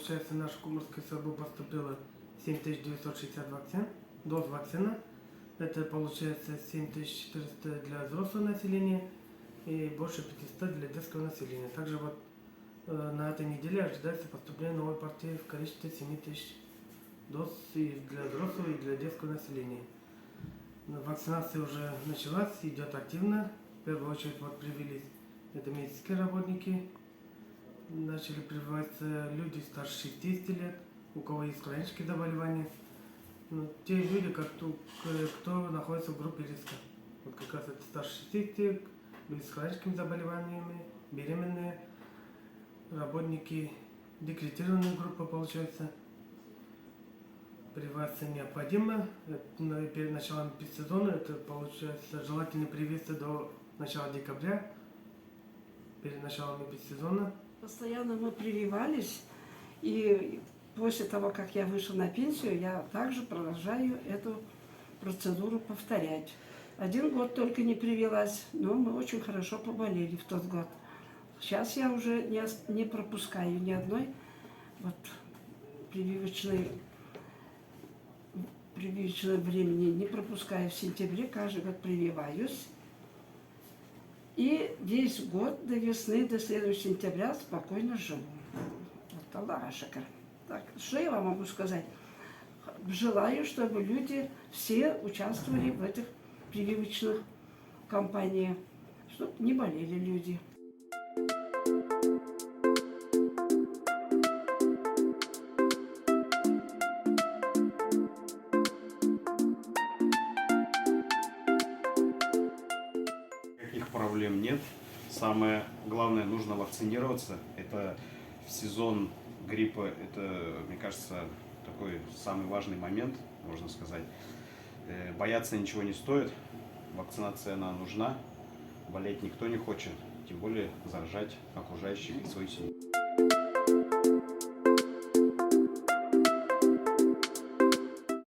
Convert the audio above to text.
получается, в нашу Кумырскую СРБ поступило 7960 вакцин, доз вакцины. Это получается 7400 для взрослого населения и больше 500 для детского населения. Также вот на этой неделе ожидается поступление новой партии в количестве 7000 доз и для взрослого, и для детского населения. Вакцинация уже началась, идет активно. В первую очередь вот привились это медицинские работники. Начали прививаться люди старше 60 лет, у кого есть хронические заболевания. Те люди, кто находится в группе риска. Вот как раз это старше 60, люди с хроническими заболеваниями, беременные, работники декретированной группы, получается. Прививаться необходимо. Перед началом эпидсезона, это получается желательно привиться до начала декабря, перед началом эпидсезона. Постоянно мы прививались, и после того, как я вышла на пенсию, я также продолжаю эту процедуру повторять. 1 год только не привилась, но мы очень хорошо поболели в тот год. Сейчас я уже не пропускаю ни одной вот прививочной времени, не пропускаю в сентябре, каждый год прививаюсь. И весь год до весны, до следующего сентября спокойно живу. Вот Аллах шакар. Так, что я вам могу сказать? Желаю, чтобы люди все участвовали в этих прививочных кампаниях, чтобы не болели люди. Никаких проблем нет. Самое главное, нужно вакцинироваться. Это в сезон гриппа, это, мне кажется, такой самый важный момент, можно сказать. Бояться ничего не стоит. Вакцинация, она нужна. Болеть никто не хочет. Тем более заражать окружающих и свою семью.